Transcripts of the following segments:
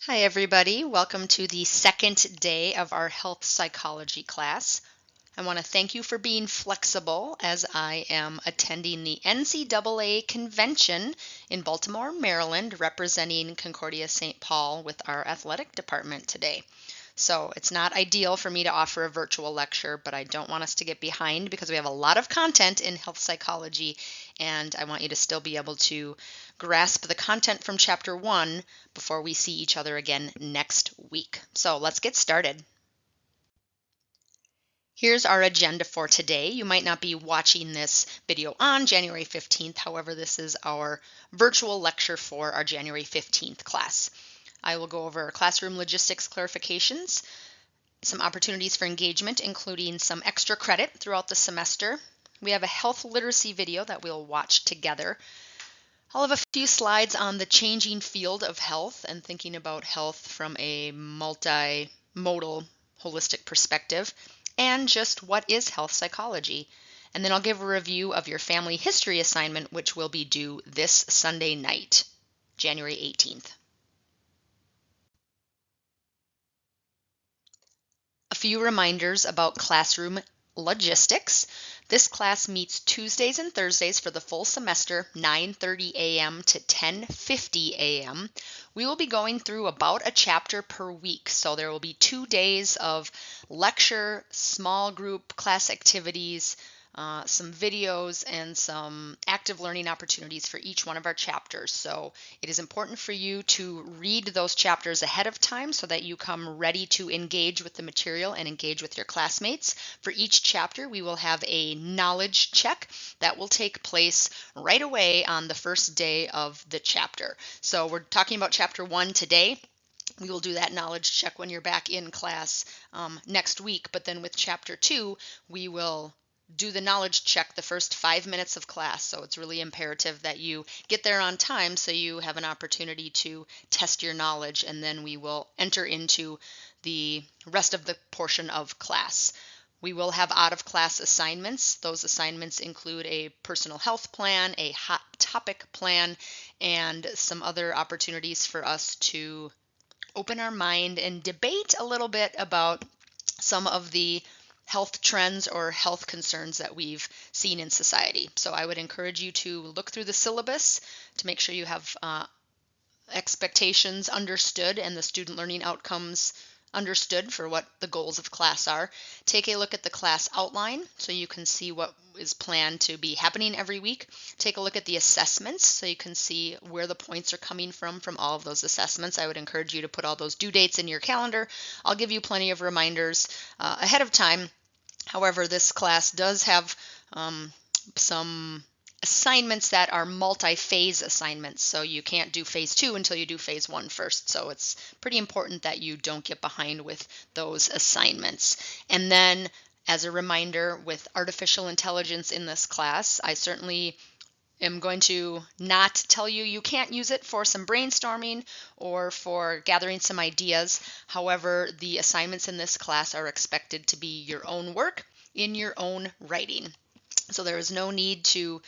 Hi everybody, welcome to the second day of our health psychology class. I want to thank you for being flexible as I am attending the NCAA convention in Baltimore, Maryland, representing Concordia St. Paul with our athletic department today. So it's not ideal for me to offer a virtual lecture, but I don't want us to get behind because we have a lot of content in health psychology, and I want you to still be able to grasp the content from chapter 1 before we see each other again next week. So let's get started. Here's our agenda for today. You might not be watching this video on January 15th. However, this is our virtual lecture for our January 15th class. I will go over classroom logistics clarifications, some opportunities for engagement, including some extra credit throughout the semester. We have a health literacy video that we'll watch together. I'll have a few slides on the changing field of health and thinking about health from a multimodal, holistic perspective, and just what is health psychology. And then I'll give a review of your family history assignment, which will be due this Sunday night, January 18th. A few reminders about classroom logistics. This class meets Tuesdays and Thursdays for the full semester, 9:30 a.m. to 10:50 a.m. We will be going through about a chapter per week, so there will be 2 days of lecture, small group class activities, some videos, and some active learning opportunities for each one of our chapters. So it is important for you to read those chapters ahead of time so that you come ready to engage with the material and engage with your classmates. For each chapter, we will have a knowledge check that will take place right away on the first day of the chapter. So we're talking about chapter 1 today. We will do that knowledge check when you're back in class next week. But then with chapter 2, we will do the knowledge check the first 5 minutes of class. So it's really imperative that you get there on time so you have an opportunity to test your knowledge, and then we will enter into the rest of the portion of class. We will have out of class assignments. Those assignments include a personal health plan, a hot topic plan, and some other opportunities for us to open our mind and debate a little bit about some of the health trends or health concerns that we've seen in society. So I would encourage you to look through the syllabus to make sure you have expectations understood and the student learning outcomes understood for what the goals of class are. Take a look at the class outline so you can see what is planned to be happening every week. Take a look at the assessments so you can see where the points are coming from all of those assessments. I would encourage you to put all those due dates in your calendar. I'll give you plenty of reminders ahead of time. However, this class does have some assignments that are multi-phase assignments, so you can't do phase 2 until you do phase 1 first. So it's pretty important that you don't get behind with those assignments. And then, as a reminder, with artificial intelligence in this class, I certainly am going to not tell you you can't use it for some brainstorming or for gathering some ideas. However, the assignments in this class are expected to be your own work in your own writing. So there is no need to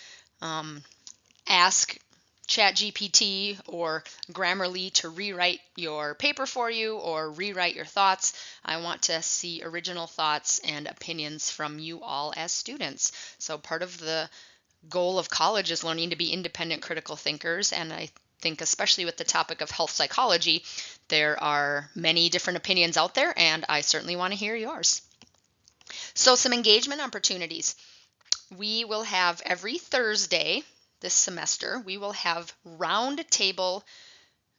ask ChatGPT or Grammarly to rewrite your paper for you or rewrite your thoughts. I want to see original thoughts and opinions from you all as students. So part of the goal of college is learning to be independent critical thinkers, and I think especially with the topic of health psychology, there are many different opinions out there, and I certainly want to hear yours. So some engagement opportunities. We will have every Thursday this semester, we will have round table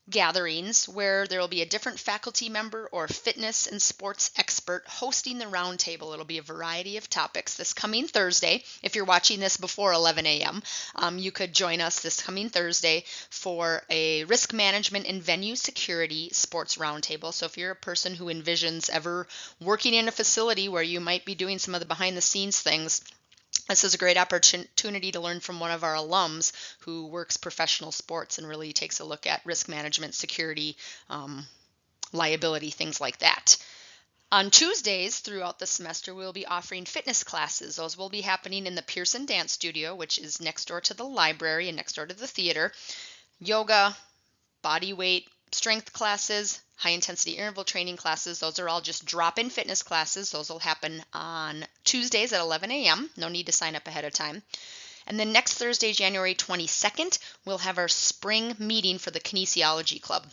gatherings where there will be a different faculty member or fitness and sports expert hosting the round table. It'll be a variety of topics. This coming Thursday, if you're watching this before 11 a.m., you could join us this coming Thursday for a risk management and venue security sports roundtable. So if you're a person who envisions ever working in a facility where you might be doing some of the behind the scenes things, this is a great opportunity to learn from one of our alums who works professional sports and really takes a look at risk management, security, liability, things like that. On Tuesdays throughout the semester, we'll be offering fitness classes. Those will be happening in the Pearson Dance Studio, which is next door to the library and next door to the theater. Yoga, body weight, strength classes, high intensity interval training classes, those are all just drop-in fitness classes. Those will happen on Tuesdays at 11 a.m. No need to sign up ahead of time. And then next Thursday, January 22nd, we'll have our spring meeting for the Kinesiology Club.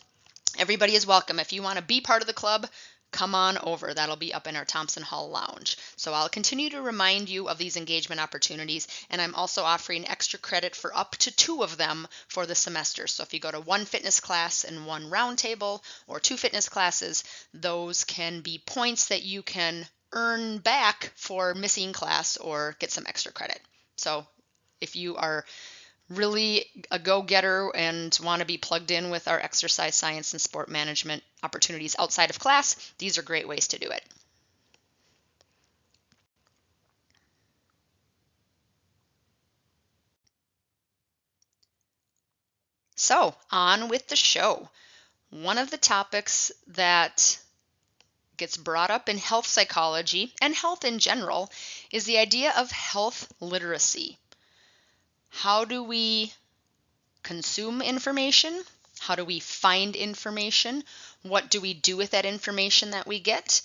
Everybody is welcome. If you want to be part of the club, come on over. That'll be up in our Thompson Hall Lounge. So I'll continue to remind you of these engagement opportunities, and I'm also offering extra credit for up to 2 of them for the semester. So if you go to 1 fitness class and 1 roundtable, or 2 fitness classes, those can be points that you can earn back for missing class or get some extra credit. So if you are really a go-getter and want to be plugged in with our exercise science and sport management opportunities outside of class, these are great ways to do it. So, on with the show. One of the topics that gets brought up in health psychology and health in general is the idea of health literacy. How do we consume information? How do we find information? What do we do with that information that we get?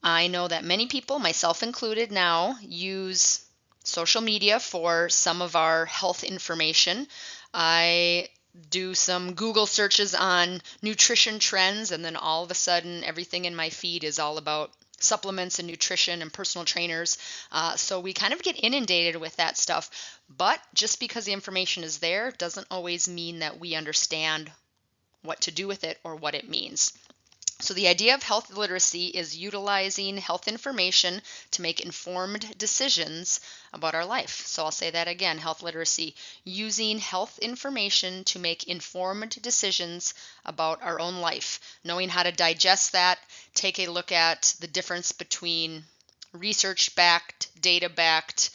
I know that many people, myself included now, use social media for some of our health information. I do some Google searches on nutrition trends, and then all of a sudden everything in my feed is all about supplements and nutrition and personal trainers. So we kind of get inundated with that stuff. But just because the information is there doesn't always mean that we understand what to do with it or what it means. So the idea of health literacy is utilizing health information to make informed decisions about our life. So I'll say that again, health literacy, using health information to make informed decisions about our own life, knowing how to digest that, take a look at the difference between research-backed, data-backed,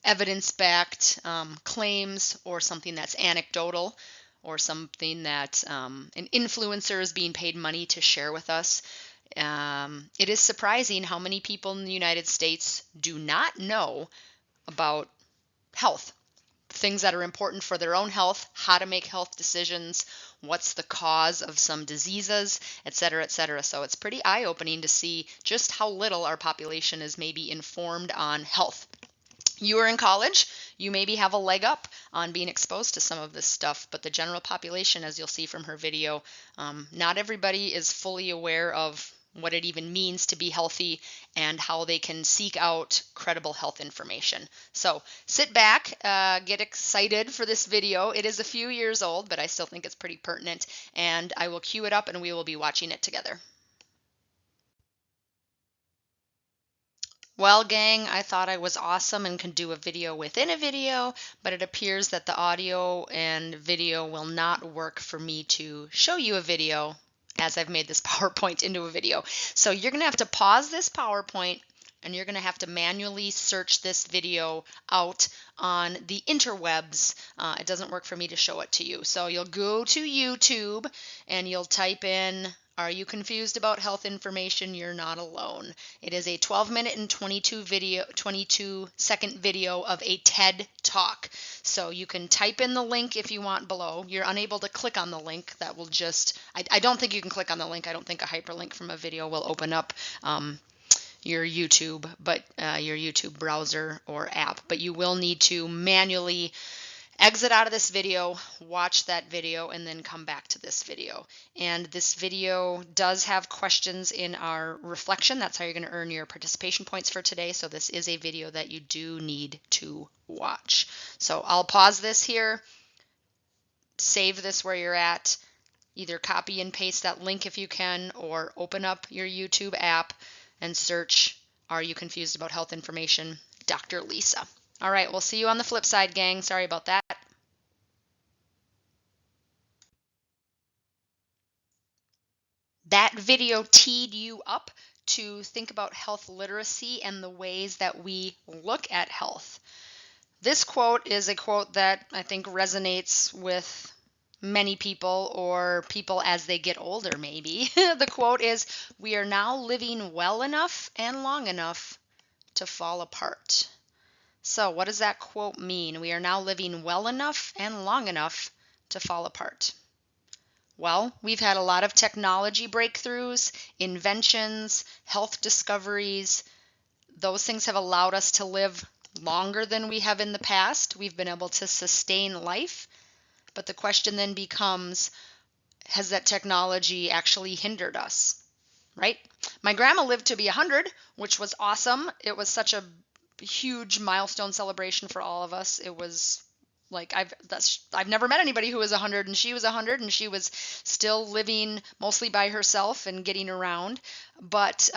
evidence-backed claims or something that's anecdotal, or something that an influencer is being paid money to share with us. It is surprising how many people in the United States do not know about health, things that are important for their own health, how to make health decisions, what's the cause of some diseases, et cetera, et cetera. So it's pretty eye-opening to see just how little our population is maybe informed on health. You are in college, you maybe have a leg up on being exposed to some of this stuff, but the general population, as you'll see from her video, not everybody is fully aware of what it even means to be healthy and how they can seek out credible health information. So sit back, get excited for this video. It is a few years old, but I still think it's pretty pertinent, and I will cue it up and we will be watching it together. Well, gang, I thought I was awesome and could do a video within a video, but it appears that the audio and video will not work for me to show you a video as I've made this PowerPoint into a video. So you're going to have to pause this PowerPoint and you're going to have to manually search this video out on the interwebs. It doesn't work for me to show it to you. So you'll go to YouTube and you'll type in, "Are you confused about health information? You're not alone." It is a 12-minute and 22-second video of a TED Talk. So you can type in the link if you want below. You're unable to click on the link. That will just, I don't think you can click on the link. I don't think a hyperlink from a video will open up your YouTube, your YouTube browser or app. But you will need to manually exit out of this video, watch that video, and then come back to this video. And this video does have questions in our reflection. That's how you're going to earn your participation points for today. So this is a video that you do need to watch. So I'll pause this here, save this where you're at, either copy and paste that link if you can, or open up your YouTube app and search, "Are you confused about health information? Dr. Lisa." All right, we'll see you on the flip side, gang. Sorry about that. That video teed you up to think about health literacy and the ways that we look at health. This quote is a quote that I think resonates with many people, or people as they get older maybe. The quote is, "We are now living well enough and long enough to fall apart." So what does that quote mean? We are now living well enough and long enough to fall apart. Well, we've had a lot of technology breakthroughs, inventions, health discoveries. Those things have allowed us to live longer than we have in the past. We've been able to sustain life. But the question then becomes, has that technology actually hindered us? Right? My grandma lived to be 100, which was awesome. It was such a huge milestone celebration for all of us. It was like I've never met anybody who was 100, and she was 100, and she was still living mostly by herself and getting around. But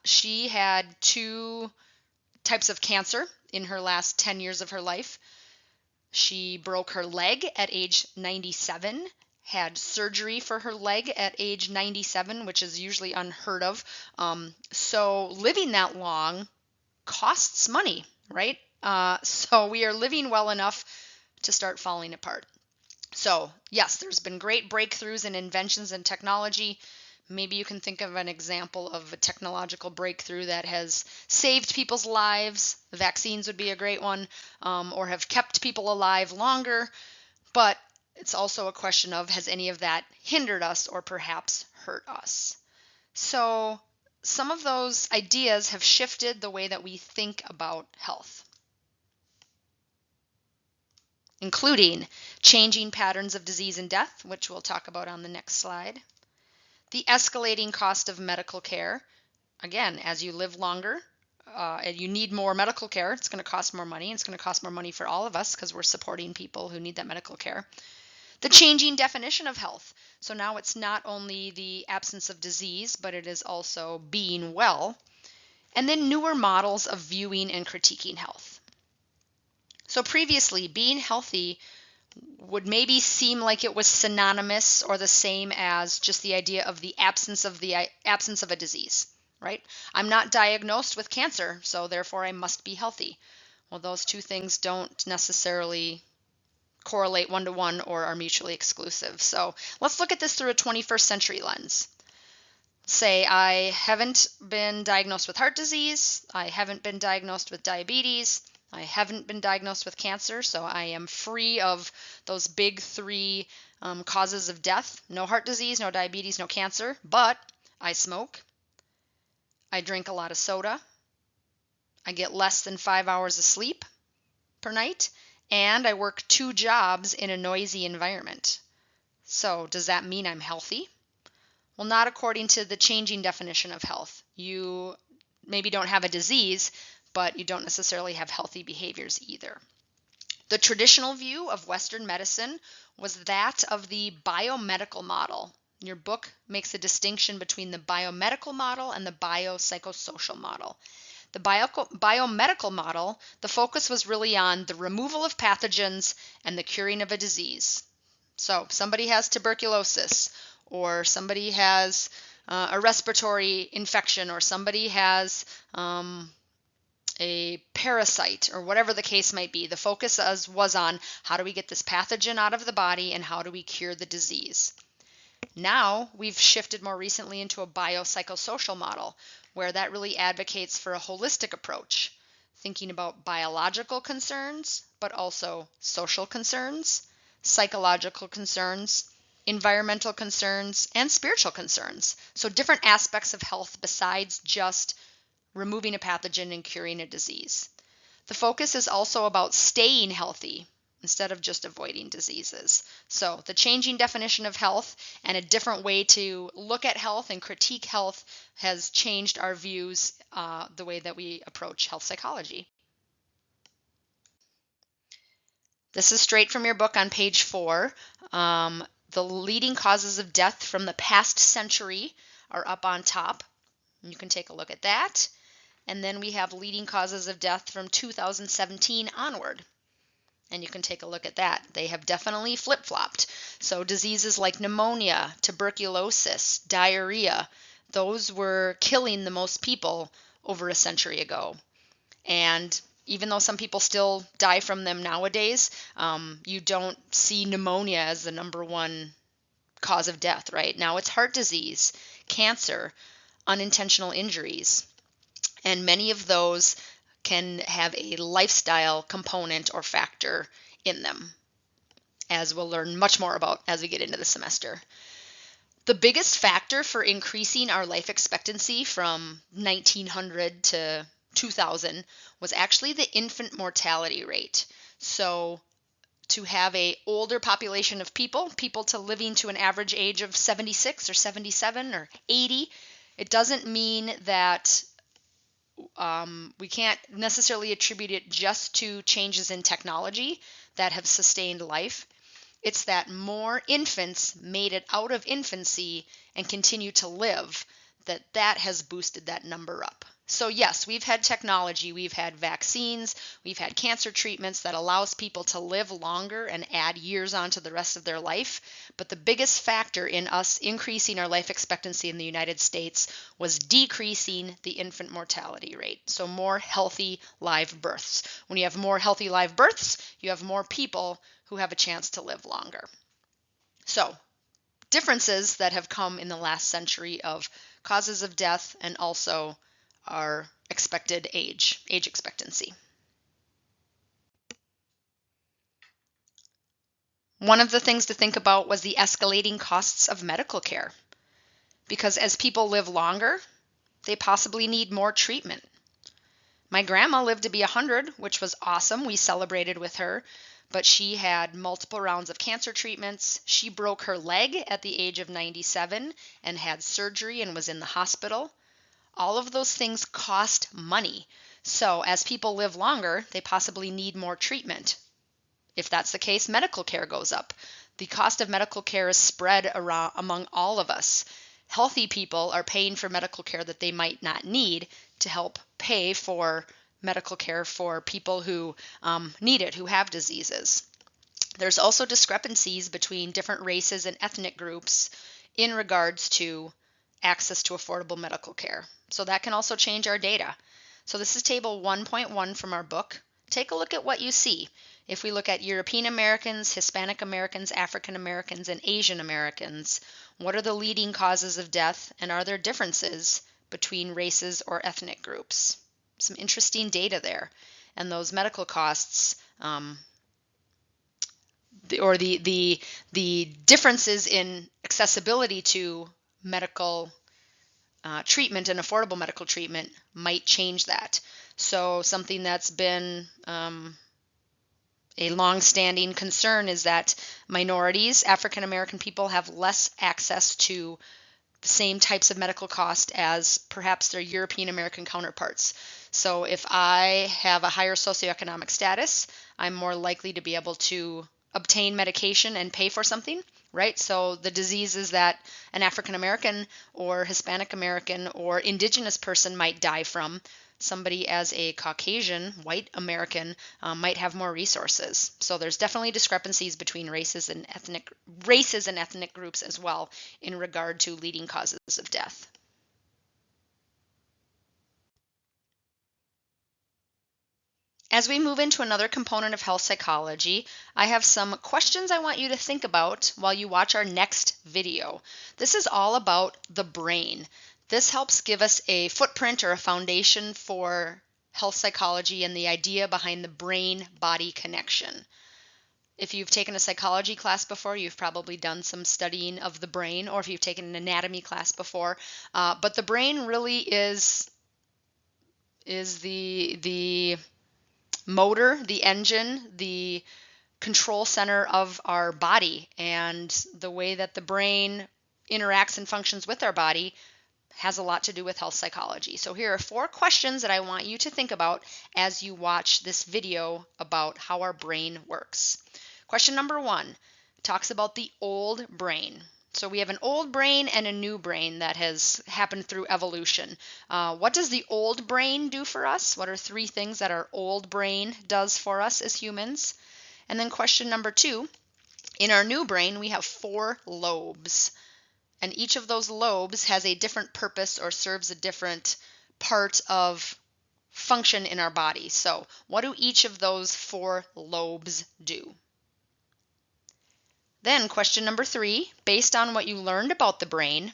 she had 2 types of cancer in her last 10 years of her life. She broke her leg at age 97, had surgery for her leg at age 97, which is usually unheard of. So living that long costs money, right? So we are living well enough to start falling apart. So yes, there's been great breakthroughs in inventions and technology. Maybe you can think of an example of a technological breakthrough that has saved people's lives. Vaccines would be a great one, or have kept people alive longer. But it's also a question of, has any of that hindered us or perhaps hurt us? So some of those ideas have shifted the way that we think about health, including changing patterns of disease and death, which we'll talk about on the next slide. The escalating cost of medical care. Again, as you live longer, and you need more medical care, it's going to cost more money. It's going to cost more money for all of us because we're supporting people who need that medical care. The changing definition of health. So now it's not only the absence of disease, but it is also being well. And then newer models of viewing and critiquing health. So previously, being healthy would maybe seem like it was synonymous or the same as just the idea of the absence of a disease, right? I'm not diagnosed with cancer, so therefore I must be healthy. Well, those 2 things don't necessarily correlate one-to-one or are mutually exclusive. So let's look at this through a 21st century lens. Say I haven't been diagnosed with heart disease, I haven't been diagnosed with diabetes, I haven't been diagnosed with cancer, so I am free of those big 3 causes of death. No heart disease, no diabetes, no cancer, but I smoke, I drink a lot of soda, I get less than 5 hours of sleep per night, and I work 2 jobs in a noisy environment. So does that mean I'm healthy? Well, not according to the changing definition of health. You maybe don't have a disease, but you don't necessarily have healthy behaviors either. The traditional view of Western medicine was that of the biomedical model. Your book makes a distinction between the biomedical model and the biopsychosocial model. The biomedical model, the focus was really on the removal of pathogens and the curing of a disease. So somebody has tuberculosis, or somebody has a respiratory infection, or somebody has a parasite, or whatever the case might be. The focus was on how do we get this pathogen out of the body and how do we cure the disease. Now we've shifted more recently into a biopsychosocial model where that really advocates for a holistic approach, thinking about biological concerns, but also social concerns, psychological concerns, environmental concerns, and spiritual concerns. So different aspects of health besides just removing a pathogen and curing a disease. The focus is also about staying healthy instead of just avoiding diseases. So the changing definition of health and a different way to look at health and critique health has changed our views, the way that we approach health psychology. This is straight from your book on page 4. The leading causes of death from the past century are up on top. You can take a look at that. And then we have leading causes of death from 2017 onward. And you can take a look at that. They have definitely flip-flopped. So diseases like pneumonia, tuberculosis, diarrhea, those were killing the most people over a century ago. And even though some people still die from them nowadays, you don't see pneumonia as the number 1 cause of death, right? Now it's heart disease, cancer, unintentional injuries. And many of those can have a lifestyle component or factor in them, as we'll learn much more about as we get into the semester. The biggest factor for increasing our life expectancy from 1900 to 2000 was actually the infant mortality rate. So to have a older population of people to living to an average age of 76 or 77 or 80, it doesn't mean that we can't necessarily attribute it just to changes in technology that have sustained life. It's that more infants made it out of infancy and continue to live, that has boosted that number up. So yes, we've had technology, we've had vaccines, we've had cancer treatments that allows people to live longer and add years onto the rest of their life. But the biggest factor in us increasing our life expectancy in the United States was decreasing the infant mortality rate. So more healthy live births. When you have more healthy live births, you have more people who have a chance to live longer. So, differences that have come in the last century of causes of death and also our expected age expectancy. One of the things to think about was the escalating costs of medical care. Because as people live longer, they possibly need more treatment. My grandma lived to be 100, which was awesome. We celebrated with her, but she had multiple rounds of cancer treatments. She broke her leg at the age of 97 and had surgery and was in the hospital. All of those things cost money. So as people live longer, they possibly need more treatment. If that's the case, medical care goes up. The cost of medical care is spread around among all of us. Healthy people are paying for medical care that they might not need to help pay for medical care for people who need it, who have diseases. There's also discrepancies between different races and ethnic groups in regards to access to affordable medical care. So that can also change our data. So this is table 1.1 from our book. Take a look at what you see. If we look at European Americans, Hispanic Americans, African Americans, and Asian Americans, what are the leading causes of death, and are there differences between races or ethnic groups? Some interesting data there. And those medical costs, the differences in accessibility to medical treatment and affordable medical treatment might change that. So something that's been a long-standing concern is that minorities, African American people, have less access to the same types of medical cost as perhaps their European American counterparts. So if I have a higher socioeconomic status, I'm more likely to be able to obtain medication and pay for something, right? So the diseases that an African American or Hispanic American or indigenous person might die from, somebody as a Caucasian, white American might have more resources. So there's definitely discrepancies between races and ethnic groups as well in regard to leading causes of death. As we move into another component of health psychology, I have some questions I want you to think about while you watch our next video. This is all about the brain. This helps give us a footprint or a foundation for health psychology and the idea behind the brain-body connection. If you've taken a psychology class before, you've probably done some studying of the brain, or if you've taken an anatomy class before. But the brain really is the motor, the engine, the control center of our body, and the way that the brain interacts and functions with our body has a lot to do with health psychology. So here are 4 questions that I want you to think about as you watch this video about how our brain works. Question number 1 talks about the old brain. So we have an old brain and a new brain that has happened through evolution. What does the old brain do for us? What are 3 things that our old brain does for us as humans? And then question number 2, in our new brain, we have 4 lobes. And each of those lobes has a different purpose or serves a different part of function in our body. So what do each of those 4 lobes do? Then question number 3, based on what you learned about the brain,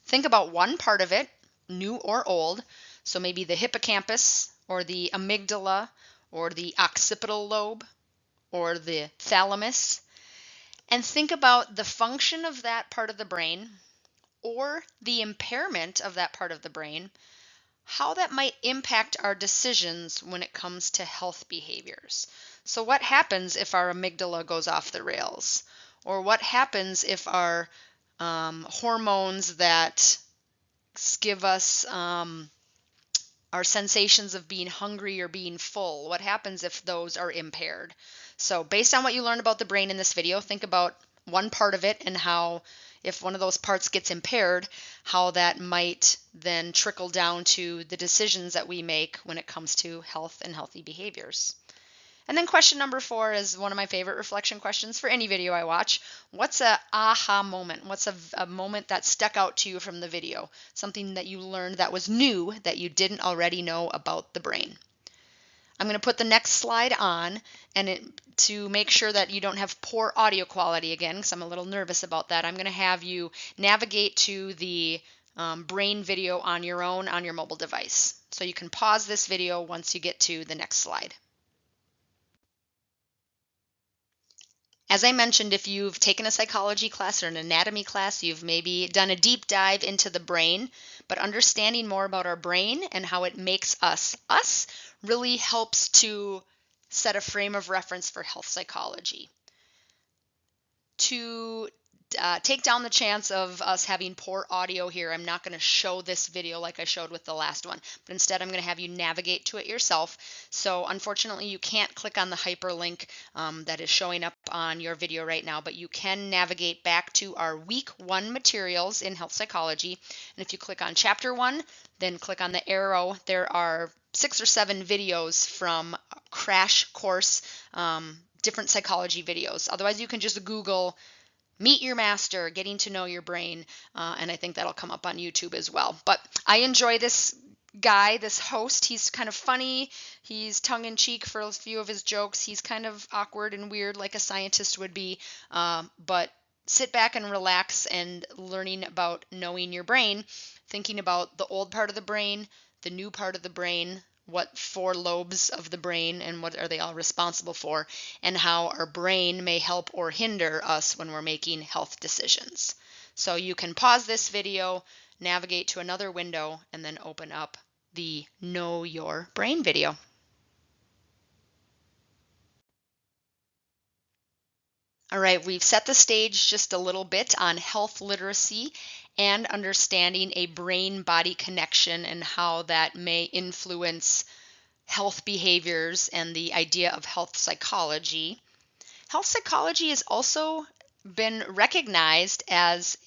think about one part of it, new or old, so maybe the hippocampus or the amygdala or the occipital lobe or the thalamus, and think about the function of that part of the brain or the impairment of that part of the brain, how that might impact our decisions when it comes to health behaviors. So what happens if our amygdala goes off the rails? Or what happens if our hormones that give us our sensations of being hungry or being full, what happens if those are impaired? So based on what you learned about the brain in this video, think about one part of it and how if one of those parts gets impaired, how that might then trickle down to the decisions that we make when it comes to health and healthy behaviors. And then question number 4 is one of my favorite reflection questions for any video I watch. What's a aha moment? What's a moment that stuck out to you from the video? Something that you learned that was new that you didn't already know about the brain. I'm going to put the next slide on to make sure that you don't have poor audio quality again, because I'm a little nervous about that. I'm going to have you navigate to the brain video on your own on your mobile device. So you can pause this video once you get to the next slide. As I mentioned, if you've taken a psychology class or an anatomy class, you've maybe done a deep dive into the brain, but understanding more about our brain and how it makes us really helps to set a frame of reference for health psychology. To take down the chance of us having poor audio here, I'm not going to show this video like I showed with the last one, but instead I'm going to have you navigate to it yourself. So unfortunately you can't click on the hyperlink that is showing up on your video right now, but you can navigate back to our week 1 materials in health psychology. And if you click on chapter 1, then click on the arrow, there are 6 or 7 videos from crash course, different psychology videos. Otherwise you can just Google Meet Your Master, Getting to Know Your Brain, and I think that'll come up on YouTube as well. But I enjoy this guy, this host. He's kind of funny. He's tongue-in-cheek for a few of his jokes. He's kind of awkward and weird like a scientist would be, but sit back and relax and learning about knowing your brain, thinking about the old part of the brain, the new part of the brain, what 4 lobes of the brain and what are they all responsible for, and how our brain may help or hinder us when we're making health decisions. So you can pause this video, navigate to another window, and then open up the Know Your Brain video. All right, we've set the stage just a little bit on health literacy and understanding a brain-body connection and how that may influence health behaviors and the idea of health psychology. Health psychology has also been recognized as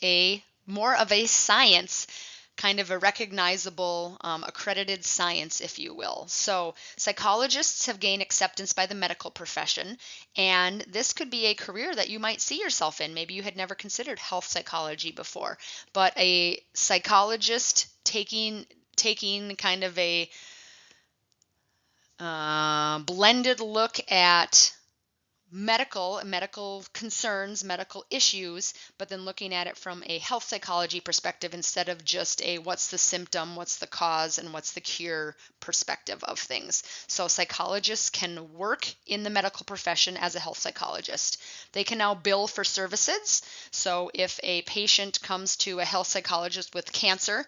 more of a science, kind of a recognizable, accredited science, if you will. So psychologists have gained acceptance by the medical profession, and this could be a career that you might see yourself in. Maybe you had never considered health psychology before, but a psychologist taking kind of a blended look at medical concerns, medical issues, but then looking at it from a health psychology perspective instead of just a what's the symptom, what's the cause, and what's the cure perspective of things. So psychologists can work in the medical profession as a health psychologist. They can now bill for services. So if a patient comes to a health psychologist with cancer,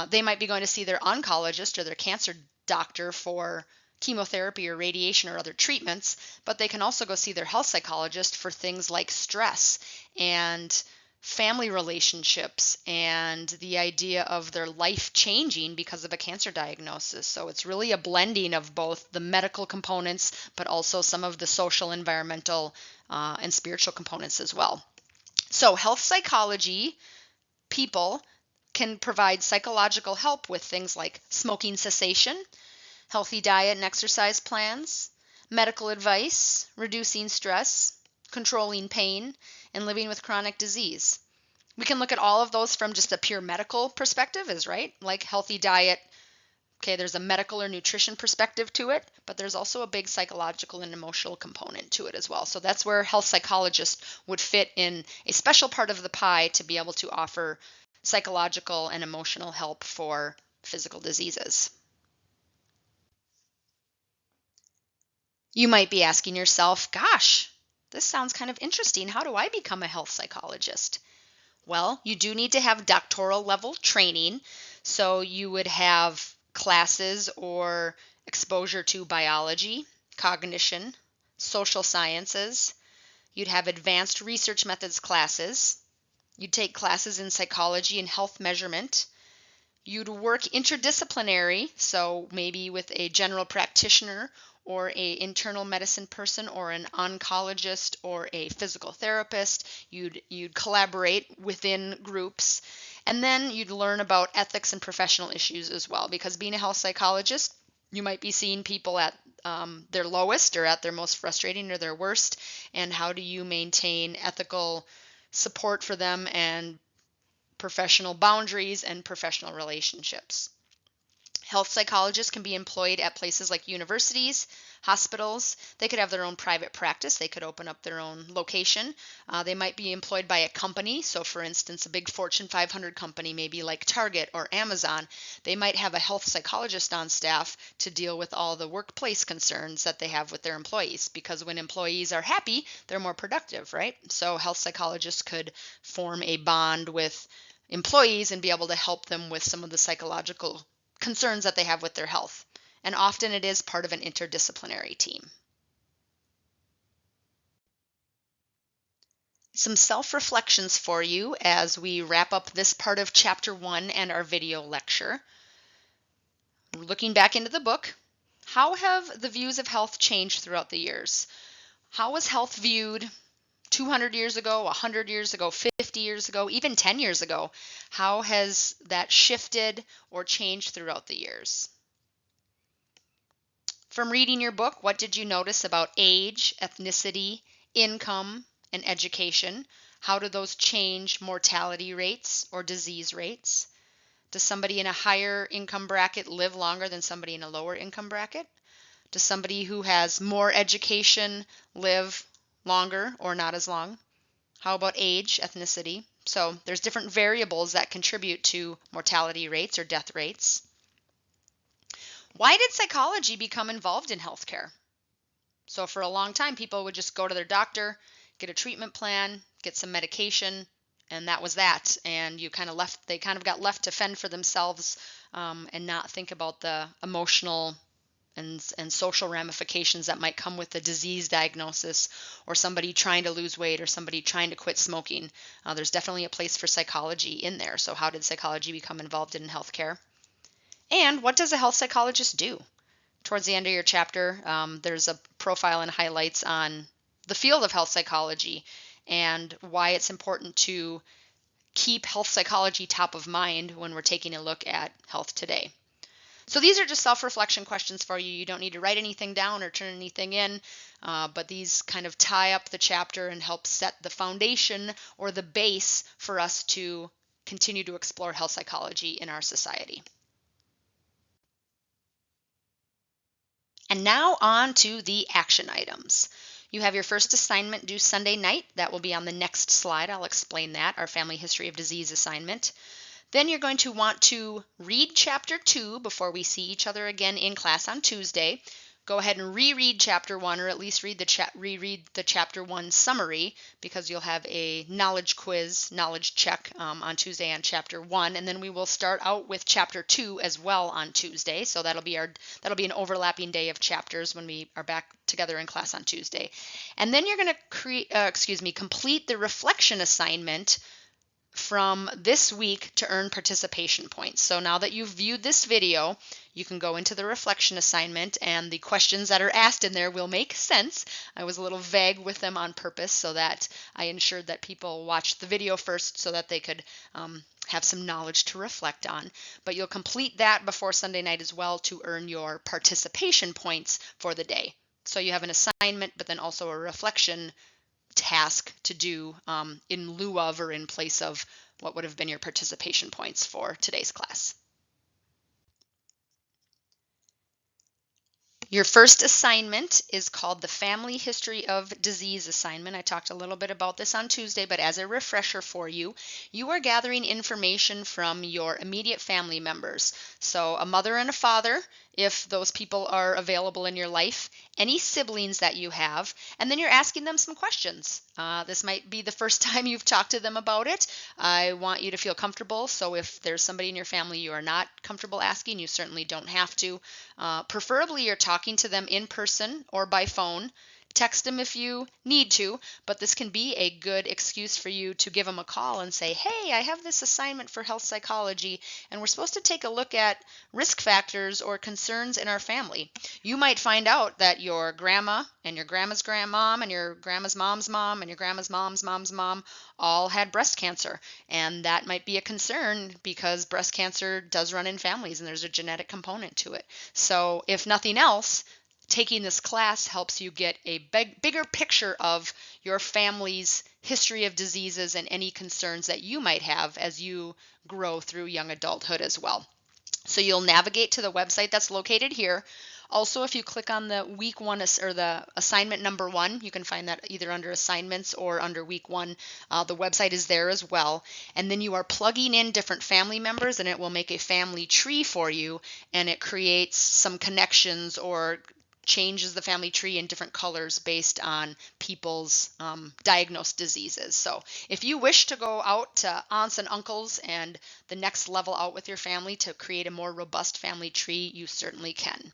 they might be going to see their oncologist or their cancer doctor for chemotherapy or radiation or other treatments, but they can also go see their health psychologist for things like stress and family relationships and the idea of their life changing because of a cancer diagnosis. So it's really a blending of both the medical components, but also some of the social, environmental, and spiritual components as well. So health psychology people can provide psychological help with things like smoking cessation, healthy diet and exercise plans, medical advice, reducing stress, controlling pain, and living with chronic disease. We can look at all of those from just a pure medical perspective, right? Like healthy diet. Okay, there's a medical or nutrition perspective to it, but there's also a big psychological and emotional component to it as well. So that's where health psychologists would fit in a special part of the pie to be able to offer psychological and emotional help for physical diseases. You might be asking yourself, gosh, this sounds kind of interesting. How do I become a health psychologist? Well, you do need to have doctoral level training. So you would have classes or exposure to biology, cognition, social sciences. You'd have advanced research methods classes. You'd take classes in psychology and health measurement. You'd work interdisciplinary, so maybe with a general practitioner or a internal medicine person or an oncologist or a physical therapist. You'd collaborate within groups. And then you'd learn about ethics and professional issues as well, because being a health psychologist, you might be seeing people at their lowest or at their most frustrating or their worst, and how do you maintain ethical support for them and professional boundaries and professional relationships. Health psychologists can be employed at places like universities, hospitals. They could have their own private practice. They could open up their own location. They might be employed by a company. So, for instance, a big Fortune 500 company, maybe like Target or Amazon, they might have a health psychologist on staff to deal with all the workplace concerns that they have with their employees. Because when employees are happy, they're more productive, right? So, health psychologists could form a bond with employees and be able to help them with some of the psychological concerns that they have with their health. And often it is part of an interdisciplinary team. Some self-reflections for you as we wrap up this part of Chapter 1 and our video lecture. Looking back into the book, how have the views of health changed throughout the years? How was health viewed 200 years ago, 100 years ago, 50 years ago, even 10 years ago? How has that shifted or changed throughout the years? From reading your book, what did you notice about age, ethnicity, income, and education? How do those change mortality rates or disease rates? Does somebody in a higher income bracket live longer than somebody in a lower income bracket? Does somebody who has more education live longer or not as long? How about age, ethnicity? So there's different variables that contribute to mortality rates or death rates. Why did psychology become involved in healthcare? So for a long time, people would just go to their doctor, get a treatment plan, get some medication, and that was that. And they kind of got left to fend for themselves and not think about the emotional and social ramifications that might come with a disease diagnosis or somebody trying to lose weight or somebody trying to quit smoking. There's definitely a place for psychology in there. So how did psychology become involved in healthcare? And what does a health psychologist do? Towards the end of your chapter, there's a profile and highlights on the field of health psychology and why it's important to keep health psychology top of mind when we're taking a look at health today. So these are just self-reflection questions for you. You don't need to write anything down or turn anything in, but these kind of tie up the chapter and help set the foundation or the base for us to continue to explore health psychology in our society. And now on to the action items. You have your first assignment due Sunday night. That will be on the next slide. I'll explain that, our Family History of Disease assignment. Then you're going to want to read Chapter 2 before we see each other again in class on Tuesday. Go ahead and reread Chapter 1, or at least reread the Chapter 1 summary, because you'll have a knowledge quiz, knowledge check on Tuesday on Chapter 1, and then we will start out with Chapter 2 as well on Tuesday. So that'll be an overlapping day of chapters when we are back together in class on Tuesday. And then you're going to complete the reflection assignment from this week to earn participation points. So now that you've viewed this video, you can go into the reflection assignment, and the questions that are asked in there will make sense. I was a little vague with them on purpose so that I ensured that people watched the video first so that they could have some knowledge to reflect on. But you'll complete that before Sunday night as well to earn your participation points for the day. So you have an assignment, but then also a reflection task to do in lieu of or in place of what would have been your participation points for today's class. Your first assignment is called the Family History of Disease assignment. I talked a little bit about this on Tuesday, but as a refresher for you, you are gathering information from your immediate family members. So a mother and a father, if those people are available in your life, any siblings that you have, and then you're asking them some questions. This might be the first time you've talked to them about it. I want you to feel comfortable, so if there's somebody in your family you are not comfortable asking, you certainly don't have to. Preferably you're talking to them in person or by phone. Text them if you need to, but this can be a good excuse for you to give them a call and say, hey, I have this assignment for health psychology, and we're supposed to take a look at risk factors or concerns in our family. You might find out that your grandma and your grandma's grandmom and your grandma's mom's mom and your grandma's mom's mom's mom all had breast cancer. And that might be a concern because breast cancer does run in families and there's a genetic component to it. So if nothing else, taking this class helps you get a bigger picture of your family's history of diseases and any concerns that you might have as you grow through young adulthood as well. So you'll navigate to the website that's located here. Also, if you click on the week one or the assignment number 1, you can find that either under assignments or under week 1. The website is there as well. And then you are plugging in different family members and it will make a family tree for you, and it creates some connections or changes the family tree in different colors based on people's diagnosed diseases. So if you wish to go out to aunts and uncles and the next level out with your family to create a more robust family tree, you certainly can.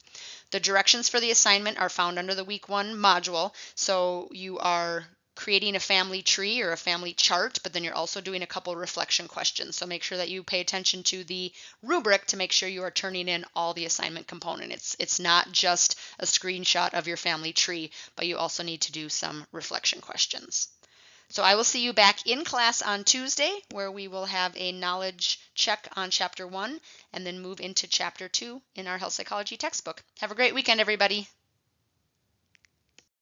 The directions for the assignment are found under the week 1 module. So you are creating a family tree or a family chart, but then you're also doing a couple reflection questions. So make sure that you pay attention to the rubric to make sure you are turning in all the assignment component. It's not just a screenshot of your family tree, but you also need to do some reflection questions. So I will see you back in class on Tuesday, where we will have a knowledge check on Chapter 1 and then move into Chapter 2 in our health psychology textbook. Have a great weekend, everybody.